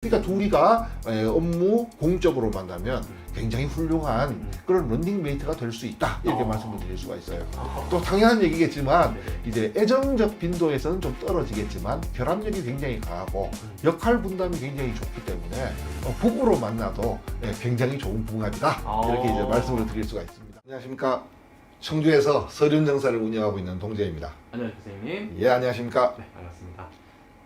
그러니까 둘이가 업무 공적으로 만나면 굉장히 훌륭한 그런 런닝메이트가 될 수 있다 이렇게 말씀을 드릴 수가 있어요. 또 당연한 얘기겠지만 이제 애정적 빈도에서는 좀 떨어지겠지만 결합력이 굉장히 강하고 역할 분담이 굉장히 좋기 때문에 부부로 만나도 굉장히 좋은 궁합이다 이렇게 이제 말씀을 드릴 수가 있습니다. 안녕하십니까. 청주에서 서륜정사를 운영하고 있는 동재입니다. 안녕하세요 선생님. 예, 안녕하십니까. 네, 반갑습니다.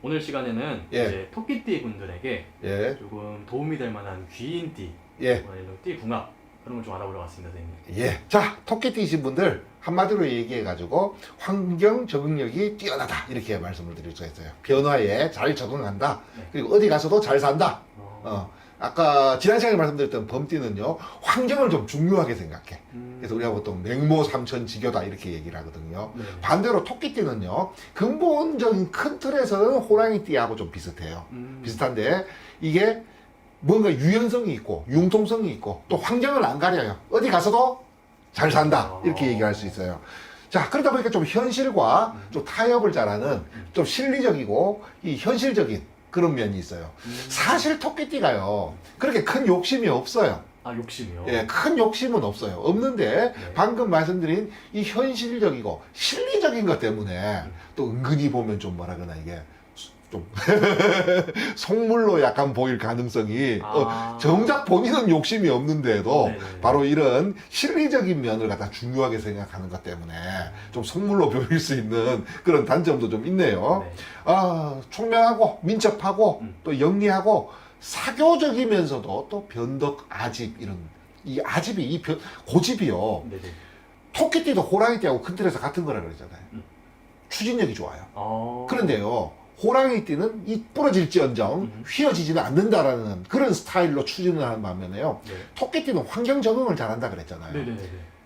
오늘 시간에는 예. 이제 토끼띠 분들에게 예, 조금 도움이 될 만한 귀인띠, 예, 이런 띠 궁합 그런 걸 좀 알아보러 왔습니다, 선생님. 예. 자, 토끼띠이신 분들 한마디로 얘기해가지고 환경 적응력이 뛰어나다 이렇게 말씀을 드릴 수가 있어요. 변화에 잘 적응한다. 네. 그리고 어디 가서도 잘 산다. 어. 아까 지난 시간에 말씀드렸던 범띠는요, 환경을 좀 중요하게 생각해. 그래서 우리가 보통 맹모 삼천지교다 이렇게 얘기를 하거든요. 네. 반대로 토끼띠는요, 근본적인 큰 틀에서는 호랑이띠하고 좀 비슷해요. 비슷한데 이게 뭔가 유연성이 있고 융통성이 있고 또 환경을 안 가려요. 어디 가서도 잘 산다 이렇게 얘기할 수 있어요. 자, 그러다 보니까 좀 현실과 좀 타협을 잘하는 좀 실리적이고 이 현실적인 그런 면이 있어요. 사실 토끼띠가요 그렇게 큰 욕심이 없어요. 아, 욕심이요? 예, 큰 욕심은 없어요. 없는데 네. 방금 말씀드린 이 현실적이고 실리적인 것 때문에 또 은근히 보면 좀 뭐라 그러나 이게 좀 속물로 약간 보일 가능성이 정작 본인은 욕심이 없는데도 네네. 바로 이런 실리적인 면을 갖다 중요하게 생각하는 것 때문에 좀 속물로 보일 수 있는 그런 단점도 좀 있네요. 네. 총명하고 민첩하고 또 영리하고 사교적이면서도 또 변덕 아집 이런 이 아집이 고집이요. 네네. 토끼띠도 호랑이띠하고 큰 틀에서 같은 거라 그러잖아요. 추진력이 좋아요. 그런데요, 호랑이띠는 이 부러질지언정 휘어지지는 않는다라는 그런 스타일로 추진을 하는 반면에요. 네. 토끼띠는 환경 적응을 잘한다 그랬잖아요. 네네네.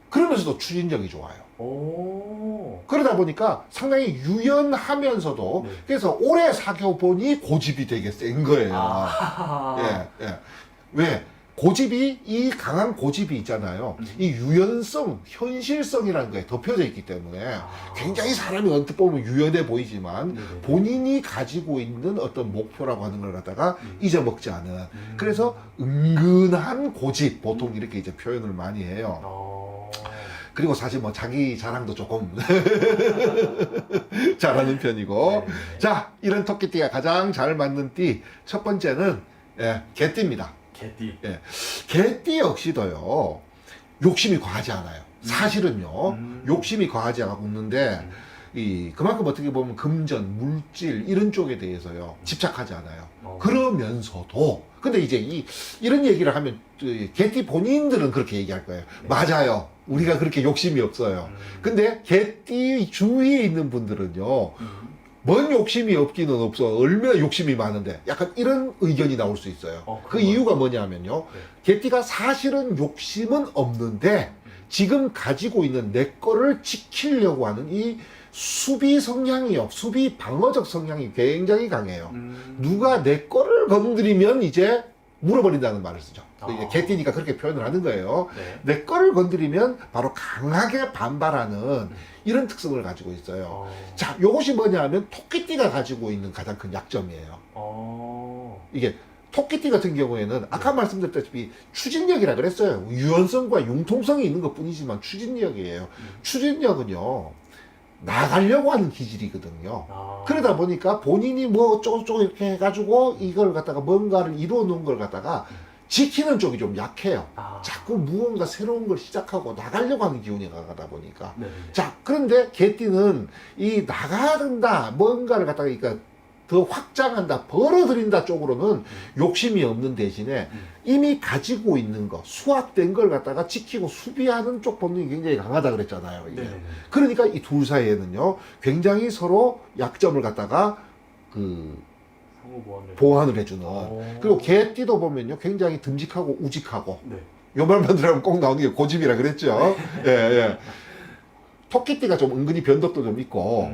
그러면서도 추진력이 좋아요. 오. 그러다 보니까 상당히 유연하면서도 네. 그래서 오래 사귀어보니 고집이 되게 센 거예요. 아. 예, 예. 왜? 고집이, 이 강한 고집이 있잖아요. 이 유연성, 현실성이라는 거에 덮여져 있기 때문에 굉장히 사람이 언뜻 보면 유연해 보이지만 네네. 본인이 가지고 있는 어떤 목표라고 하는 걸 갖다가 잊어먹지 않은 그래서 은근한 고집, 보통 이렇게 이제 표현을 많이 해요. 그리고 사실 뭐 자기 자랑도 조금 잘하는 편이고. 네네. 자, 이런 토끼띠가 가장 잘 맞는 띠 첫 번째는 개띠입니다. 개띠. 예. 개띠 역시도요 욕심이 과하지 않아요. 사실은요 욕심이 과하지 않고 있는데 그만큼 어떻게 보면 금전, 물질 이런 쪽에 대해서요 집착하지 않아요. 그러면서도 근데 이제 이런 얘기를 하면 개띠 본인들은 그렇게 얘기할 거예요. 맞아요. 우리가 그렇게 욕심이 없어요. 근데 개띠 주위에 있는 분들은요 뭔 욕심이 없기는 없어. 얼마나 욕심이 많은데. 약간 이런 의견이 나올 수 있어요. 그 이유가 뭐냐면요. 네. 개띠가 사실은 욕심은 없는데 지금 가지고 있는 내 거를 지키려고 하는 이 수비 성향이요. 수비 방어적 성향이 굉장히 강해요. 누가 내 거를 건드리면 이제 물어버린다는 말을 쓰죠. 이제 개띠니까 그렇게 표현을 하는 거예요. 네. 내 거를 건드리면 바로 강하게 반발하는 이런 특성을 가지고 있어요. 자, 요것이 뭐냐 하면 토끼띠가 가지고 있는 가장 큰 약점이에요. 이게 토끼띠 같은 경우에는 아까 말씀드렸다시피 추진력이라 그랬어요. 유연성과 융통성이 있는 것 뿐이지만 추진력이에요. 추진력은요, 나가려고 하는 기질이거든요. 그러다 보니까 본인이 뭐 어쩌고저쩌고 이렇게 해가지고 이걸 갖다가 뭔가를 이루어 놓은 걸 갖다가 지키는 쪽이 좀 약해요. 자꾸 무언가 새로운 걸 시작하고 나가려고 하는 기운이 강하다 보니까. 네네네. 자, 그런데 개띠는 이 나간다, 뭔가를 갖다가 그러니까 더 확장한다, 벌어들인다 쪽으로는 욕심이 없는 대신에 이미 가지고 있는 거, 수확된 걸 갖다가 지키고 수비하는 쪽 본능이 굉장히 강하다 그랬잖아요. 이게. 네네네. 그러니까 이 둘 사이에는요, 굉장히 서로 약점을 갖다가 상호 보완을 해주는. 그리고 개띠도 보면요, 굉장히 듬직하고 우직하고. 네. 요 말만 들으면 꼭 나오는 게 고집이라 그랬죠. 예, 예. 토끼띠가 좀 은근히 변덕도 좀 있고,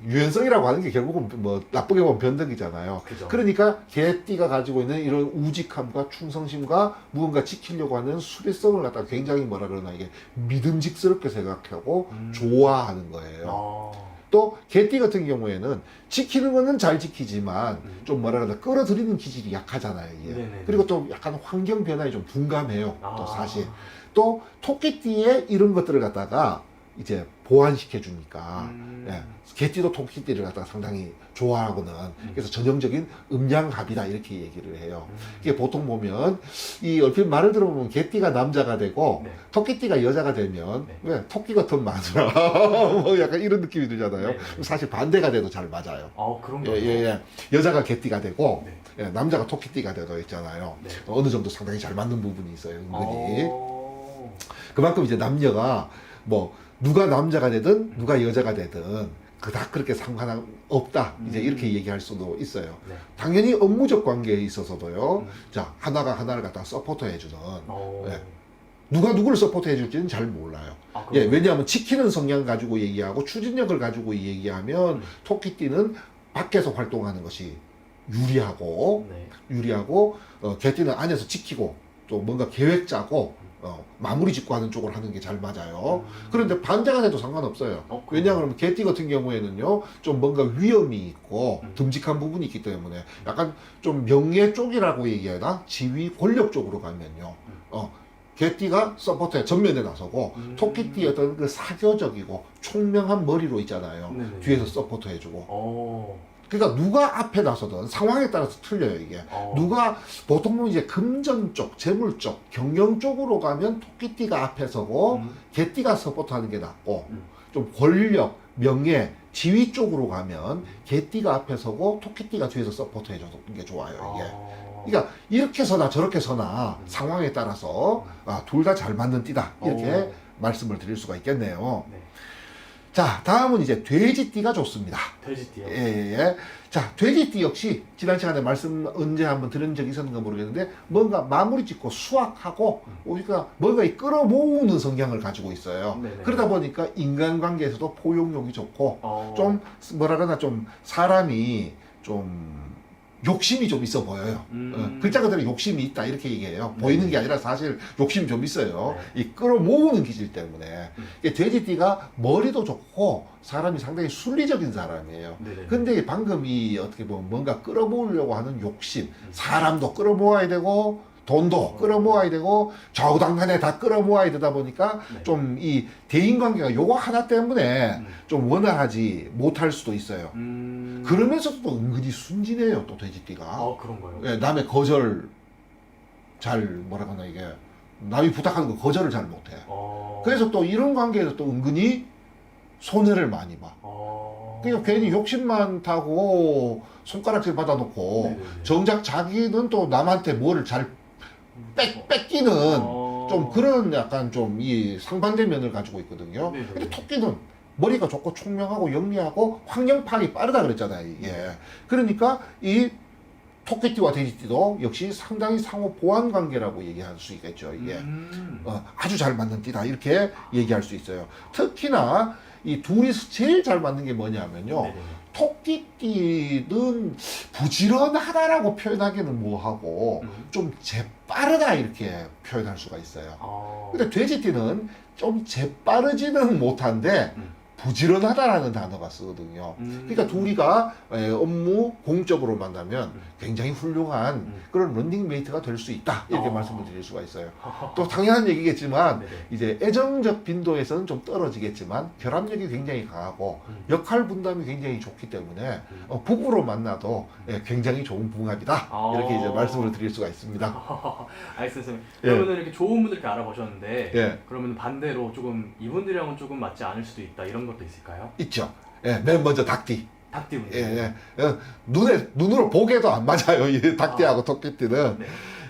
유연성이라고 하는 게 결국은 뭐 나쁘게 보면 변덕이잖아요. 그죠. 그러니까 개띠가 가지고 있는 이런 우직함과 충성심과 무언가 지키려고 하는 수비성을 갖다가 굉장히 뭐라 그러나 이게 믿음직스럽게 생각하고 좋아하는 거예요. 또 개띠 같은 경우에는 지키는 거는 잘 지키지만 좀 뭐라 그러나 끌어들이는 기질이 약하잖아요. 이게. 네네. 그리고 또 약간 환경 변화에 좀 둔감해요. 또 아. 사실. 또 토끼띠에 이런 것들을 갖다가 이제 보완시켜 주니까 예, 개띠도 토끼띠를 갖다가 상당히 좋아하고는 그래서 전형적인 음양갑이다 이렇게 얘기를 해요. 이게 보통 보면 이 얼핏 말을 들어보면 개띠가 남자가 되고 네. 토끼띠가 여자가 되면 네. 왜 토끼 같은 마누라 뭐 약간 이런 느낌이 들잖아요. 네. 사실 반대가 돼도 잘 맞아요. 그런가요? 예. 여자가 개띠가 되고 네. 예, 남자가 토끼띠가 되어 있잖아요. 네. 어느 정도 상당히 잘 맞는 부분이 있어요. 은근히. 어. 그만큼 이제 남녀가 뭐 누가 남자가 되든 누가 여자가 되든 그닥 그렇게 상관없다 이제 이렇게 얘기할 수도 있어요. 네. 당연히 업무적 관계에 있어서도요. 자 하나가 하나를 갖다 서포터 해주는 예. 누가 누구를 서포트 해줄지는 잘 몰라요. 예, 왜냐하면 지키는 성향 가지고 얘기하고 추진력을 가지고 얘기하면 토끼띠는 밖에서 활동하는 것이 유리하고 네. 개띠는 안에서 지키고 또 뭔가 계획 짜고 마무리 짓고 하는 쪽을 하는 게 잘 맞아요. 그런데 반대가 돼도 상관없어요. 왜냐하면 개띠 같은 경우에는요, 좀 뭔가 위험이 있고 듬직한 부분이 있기 때문에 약간 좀 명예 쪽이라고 얘기하나 지위 권력 쪽으로 가면요. 개띠가 서포트에 전면에 나서고 토끼띠 어떤 그 사교적이고 총명한 머리로 있잖아요. 네네. 뒤에서 서포트 해주고. 그러니까 누가 앞에 나서든 상황에 따라서 틀려요 이게. 누가 보통 보면 이제 금전 쪽, 재물 쪽, 경영 쪽으로 가면 토끼띠가 앞에 서고 개띠가 서포트하는 게 낫고 좀 권력, 명예, 지위 쪽으로 가면 개띠가 앞에 서고 토끼띠가 뒤에서 서포트 해주는 게 좋아요 이게. 그러니까 이렇게 서나 저렇게 서나 상황에 따라서 둘 다 잘 맞는 띠다 이렇게 말씀을 드릴 수가 있겠네요. 네. 자, 다음은 이제 돼지띠가 좋습니다. 돼지띠요? 예. 자, 돼지띠 역시 지난 시간에 말씀 언제 한번 들은 적이 있었는가 모르겠는데 뭔가 마무리 짓고 수확하고 그러니까 뭔가 끌어모으는 성향을 가지고 있어요. 네네. 그러다 보니까 인간관계에서도 포용력이 좋고 좀 뭐라 그러나 좀 사람이 좀 욕심이 좀 있어 보여요. 글자 그대로 욕심이 있다 이렇게 얘기해요. 보이는 게 아니라 사실 욕심이 좀 있어요. 이 끌어모으는 기질 때문에. 이게 돼지띠가 머리도 좋고 사람이 상당히 순리적인 사람이에요. 네네. 근데 방금 이 어떻게 보면 뭔가 끌어모으려고 하는 욕심, 사람도 끌어모아야 되고 돈도 끌어모아야 되고 좌우당간에 다 끌어모아야 되다 보니까 네. 좀 이 대인관계가 요거 하나 때문에 좀 원활하지 못할 수도 있어요. 그러면서도 또 은근히 순진해요 또 돼지띠가. 그런가요? 예, 남의 거절 잘 뭐라 하나 이게 남이 부탁하는 거 거절을 잘 못해. 그래서 또 이런 관계에서 또 은근히 손해를 많이 봐. 그러니까 괜히 욕심 많다고 손가락질 받아놓고 네네네. 정작 자기는 또 남한테 뭐를 잘 뺏기는 좀 그런 약간 좀 이 상반된 면을 가지고 있거든요. 네네. 근데 토끼는 머리가 좋고 총명하고 영리하고 환경 파악이 빠르다 그랬잖아요 이게. 그러니까 이 토끼띠와 돼지띠도 역시 상당히 상호 보완 관계라고 얘기할 수 있겠죠 이게. 아주 잘 맞는 띠다 이렇게 얘기할 수 있어요. 특히나 이 둘이서 제일 잘 맞는 게 뭐냐면요. 네네. 토끼띠는 부지런하다라고 표현하기는 뭐하고 좀 재빠르다 이렇게 표현할 수가 있어요. 근데 돼지띠는 좀 재빠르지는 못한데 부지런하다라는 단어가 쓰거든요. 그러니까 둘이가 업무 공적으로 만나면 굉장히 훌륭한 그런 런닝메이트가 될 수 있다 이렇게 말씀을 드릴 수가 있어요. 또 당연한 얘기겠지만 네네. 이제 애정적 빈도에서는 좀 떨어지겠지만 결합력이 굉장히 강하고 역할 분담이 굉장히 좋기 때문에 부부로 만나도 굉장히 좋은 궁합이다 이렇게 이제 말씀을 드릴 수가 있습니다. 알겠습니다. 예. 그러면 이렇게 좋은 분들 이렇게 알아보셨는데 예. 그러면 반대로 조금 이분들이랑은 조금 맞지 않을 수도 있다 이런 것도 있을까요? 있죠. 맨 먼저 닭띠. 닭띠 분들. 눈으로 보게도 안 맞아요. 이 닭띠하고 토끼띠는. 네.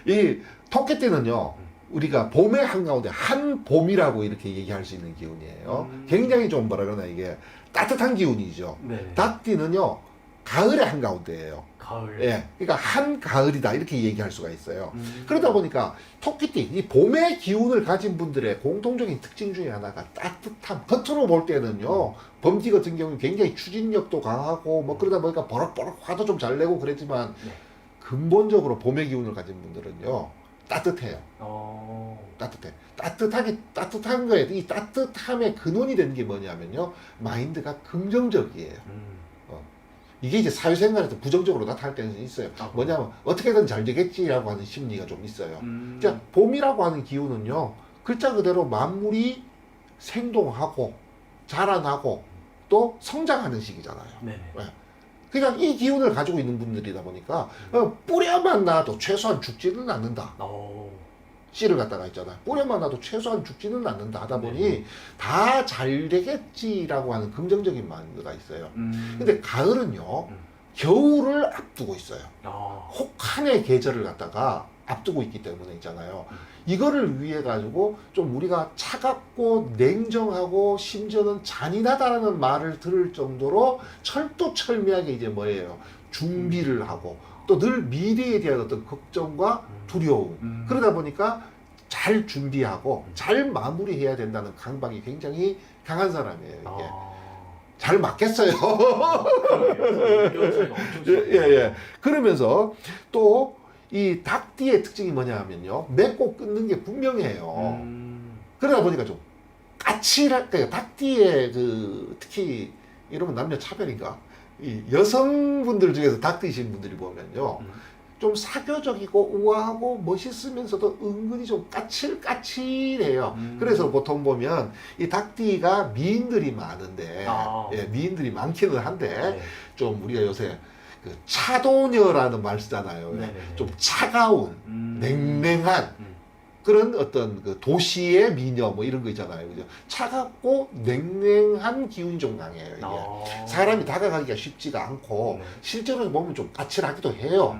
이 토끼띠는요, 우리가 봄의 한가운데 한 봄이라고 이렇게 얘기할 수 있는 기운이에요. 굉장히 좀 뭐라 그러나 이게 따뜻한 기운이죠. 네. 닭띠는요, 가을의 한가운데예요. 가을. 그러니까 한 가을이다 이렇게 얘기할 수가 있어요. 그러다 보니까 토끼띠, 이 봄의 기운을 가진 분들의 공통적인 특징 중에 하나가 따뜻함. 겉으로 볼 때는요, 범띠 같은 경우는 굉장히 추진력도 강하고 뭐 그러다 보니까 버럭버럭 화도 좀 잘 내고 그랬지만 네. 근본적으로 봄의 기운을 가진 분들은요, 따뜻해요. 어. 따뜻해. 따뜻한 거에 이 따뜻함의 근원이 되는 게 뭐냐면요. 마인드가 긍정적이에요. 이게 이제 사회생활에서 부정적으로 나타날 때는 있어요. 뭐냐면 어떻게든 잘 되겠지라고 하는 심리가 좀 있어요. 자, 봄이라고 하는 기운은요. 글자 그대로 만물이 생동하고 자라나고 또 성장하는 시기잖아요. 네네. 그러니까 이 기운을 가지고 있는 분들이다 보니까 뿌려만 놔도 최소한 죽지는 않는다. 씨를 갖다가 있잖아요. 뿌려만 놔도 최소한 죽지는 않는다 하다 보니 다 잘 되겠지라고 하는 긍정적인 마인드가 있어요. 근데 가을은요. 겨울을 앞두고 있어요. 혹한의 계절을 갖다가 앞두고 있기 때문에 있잖아요. 이거를 위해 가지고 좀 우리가 차갑고 냉정하고 심지어는 잔인하다라는 말을 들을 정도로 철두철미하게 이제 뭐예요? 준비를 하고 또 늘 미래에 대한 어떤 걱정과 두려움. 그러다 보니까 잘 준비하고 잘 마무리해야 된다는 강박이 굉장히 강한 사람이에요. 이게. 잘 맞겠어요. 예. 그러면서 또 이 닭띠의 특징이 뭐냐면요. 맺고 끊는 게 분명해요. 그러다 보니까 좀 까칠할 거예요. 닭띠의 특히 이러면 남녀 차별인가? 이 여성분들 중에서 닭띠이신 분들이 보면요. 좀 사교적이고 우아하고 멋있으면서도 은근히 좀 까칠까칠해요. 그래서 보통 보면 이 닭띠가 미인들이 많은데 미인들이 많기는 한데 좀 우리가 요새 그 차도녀라는 말 쓰잖아요. 좀 차가운 냉랭한 그런 어떤 그 도시의 미녀 뭐 이런 거 있잖아요. 그죠? 차갑고 냉랭한 기운이 좀 강해요. 이게 사람이 다가가기가 쉽지가 않고 실제로 보면 좀 까칠하기도 해요.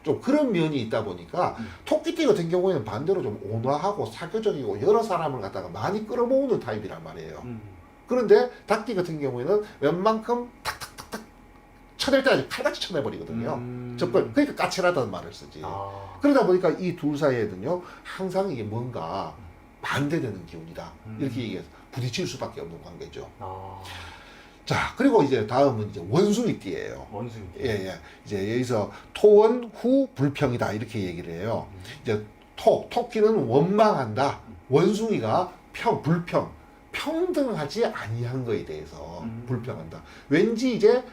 좀 그런 면이 있다 보니까 토끼띠 같은 경우에는 반대로 좀 온화하고 사교적이고 여러 사람을 갖다가 많이 끌어모으는 타입이란 말이에요. 그런데 닭띠 같은 경우에는 웬만큼 탁탁탁탁 쳐낼 때 아주 칼같이 쳐내버리거든요. 그러니까 까칠하다는 말을 쓰지. 그러다 보니까 이 둘 사이에는요 항상 이게 뭔가 반대되는 기운이다 이렇게 얘기해서 부딪힐 수밖에 없는 관계죠. 자, 그리고 이제 다음은 이제 원숭이띠예요. 원숭이띠. 예. 이제 여기서 토원 후 불평이다 이렇게 얘기를 해요. 이제 토끼는 원망한다. 원숭이가 불평, 평등하지 아니한 거에 대해서 불평한다. 왠지 이제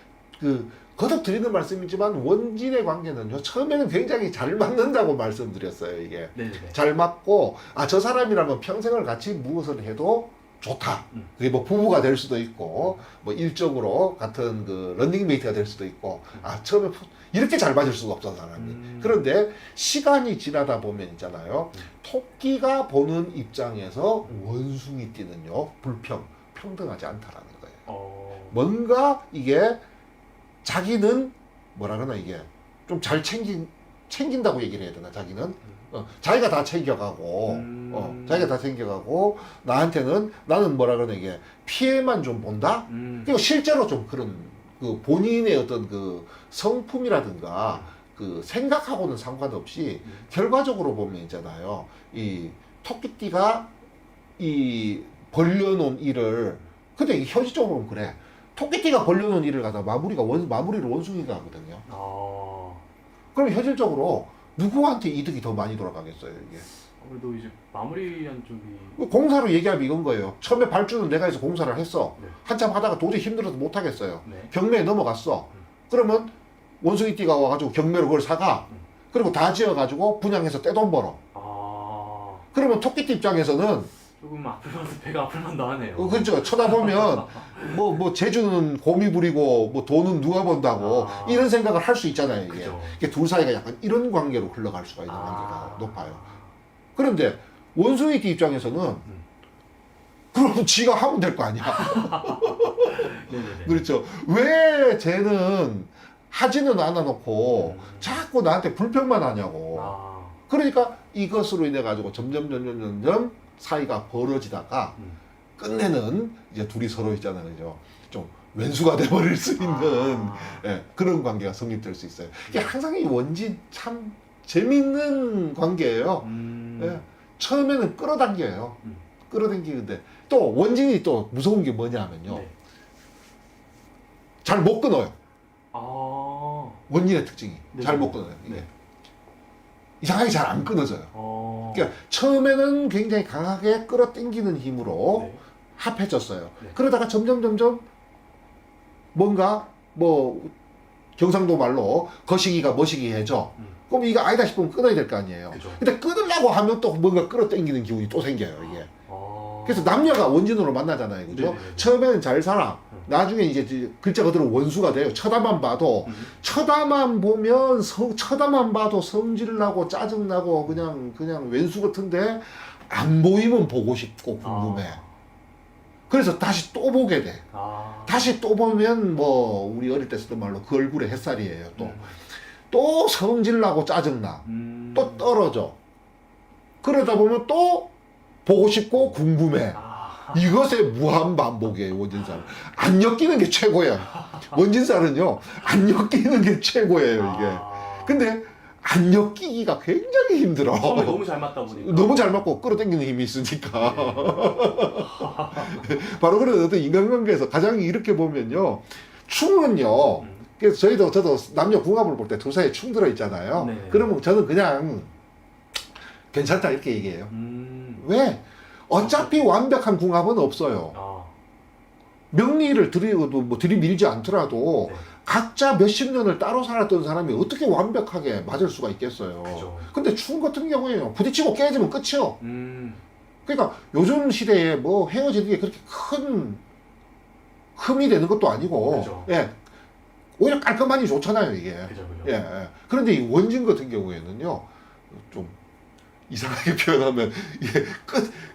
거듭 드리는 말씀이지만 원진의 관계는요 처음에는 굉장히 잘 맞는다고 말씀드렸어요. 이게 잘 맞고 저 사람이라면 평생을 같이 무엇을 해도 좋다. 그게 뭐 부부가 될 수도 있고 뭐 일적으로 같은 런닝메이트가 될 수도 있고 처음에 이렇게 잘 맞을 수가 없어 사람이. 그런데 시간이 지나다 보면 있잖아요. 토끼가 보는 입장에서 원숭이띠는요 평등하지 않다라는 거예요. 뭔가 이게 자기는 뭐라 그러나 이게 좀 잘 챙긴다고 얘기를 해야 되나 자기는 자기가 다 챙겨가고 자기가 다 챙겨가고 나는 뭐라 그러나 이게 피해만 좀 본다. 그리고 실제로 좀 그런 본인의 어떤 성품이라든가 생각하고는 상관없이 결과적으로 보면 있잖아요. 이 토끼띠가 이 벌려놓은 일을 근데 현실적으로 보면 그래. 토끼띠가 벌려놓은 일을 갖다 마무리를 원숭이가 하거든요. 그럼 현실적으로 누구한테 이득이 더 많이 돌아가겠어요, 이게? 아무래도 이제 마무리한 쪽이 공사로 얘기하면 이건 거예요. 처음에 발주는 내가 해서 공사를 했어. 한참 하다가 도저히 힘들어서 못 하겠어요. 경매에 넘어갔어. 그러면 원숭이띠가 와가지고 경매로 그걸 사가. 그리고 다 지어가지고 분양해서 떼돈 벌어. 그러면 토끼띠 입장에서는 조금 배가 아플 만도 하네요. 그렇죠. 쳐다보면 뭐 재주는 곰이 부리고 뭐 돈은 누가 번다고 이런 생각을 할 수 있잖아요. 이게 둘 사이가 약간 이런 관계로 흘러갈 수가 있는 관계가 높아요. 그런데 원숭이띠 입장에서는 그럼 지가 하면 될 거 아니야. 그렇죠. 왜 쟤는 하지는 않아 놓고 자꾸 나한테 불평만 하냐고. 그러니까 이것으로 인해 가지고 점점 사이가 벌어지다가 끝내는 이제 둘이 서로 있잖아요. 그죠? 좀 왼수가 돼버릴 수 있는 그런 관계가 성립될 수 있어요. 이게 항상 이 원진 참 재밌는 관계예요. 처음에는 끌어당겨요. 끌어당기는데 또 원진이 또 무서운 게 뭐냐면요. 잘 못 끊어요. 원진의 특징이 잘 못 끊어요. 이게. 이상하게 잘 안 끊어져요. 어. 그러니까 처음에는 굉장히 강하게 끌어당기는 힘으로 네. 합해졌어요. 네. 그러다가 점점 뭔가 뭐 경상도 말로 거시기가 머시기해져. 그럼 이거 아니다 싶으면 끊어야 될 거 아니에요. 그죠. 근데 끊으려고 하면 또 뭔가 끌어당기는 기운이 또 생겨요, 이게. 어. 그래서 남녀가 원진으로 만나잖아요. 그죠? 네네네. 처음에는 잘 살아. 나중에 이제 글자 그대로 원수가 돼요. 쳐다만 봐도. 쳐다만 보면 쳐다만 봐도 성질나고 짜증나고 그냥 왼수 같은데 안 보이면 보고 싶고 궁금해. 그래서 다시 또 보게 돼. 다시 또 보면 뭐 우리 어릴 때 쓰던 말로 그 얼굴에 햇살이에요. 또 성질나고 짜증나. 또 떨어져. 그러다 보면 또 보고 싶고 궁금해. 이것의 무한 반복이에요, 원진살은. 안 엮이는 게 최고야. 원진살은요, 안 엮이는 게 최고예요, 이게. 근데 안 엮이기가 굉장히 힘들어. 처음에 너무 잘 맞다 보니까. 너무 잘 맞고 끌어당기는 힘이 있으니까. 바로 그런 어떤 인간관계에서 가장 이렇게 보면요, 충은요, 그래서 저도 남녀 궁합을 볼 때 두 사이에 충 들어있잖아요. 네네. 그러면 저는 그냥 괜찮다 이렇게 얘기해요. 왜? 어차피 완벽한 궁합은 없어요. 명리를 들이밀지 않더라도 네. 각자 몇십 년을 따로 살았던 사람이 어떻게 완벽하게 맞을 수가 있겠어요. 그죠. 근데 충 같은 경우에요. 부딪히고 깨지면 끝이요. 음. 그러니까 요즘 시대에 뭐 헤어지는 게 그렇게 큰 흠이 되는 것도 아니고, 그죠. 예. 오히려 깔끔하니 좋잖아요, 이게. 그죠. 예, 예. 그런데 이 원진 같은 경우에는요, 좀 이상하게 표현하면, 이게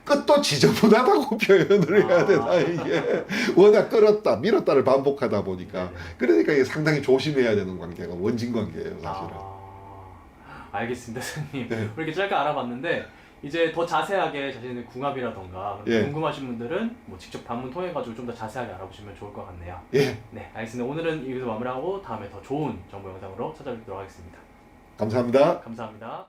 끝도 지저분하다고 표현을 해야 되나, 이게. 워낙 끌었다, 밀었다를 반복하다 보니까. 네네. 그러니까 이게 상당히 조심해야 되는 관계가 원진 관계예요, 사실은. 알겠습니다, 선생님. 네. 이렇게 짧게 알아봤는데, 이제 더 자세하게 자신의 궁합이라던가 예. 궁금하신 분들은 뭐 직접 방문 통해 가지고 좀 더 자세하게 알아보시면 좋을 것 같네요. 예, 네, 알겠습니다. 오늘은 여기서 마무리하고 다음에 더 좋은 정보 영상으로 찾아뵙도록 하겠습니다. 감사합니다. 감사합니다.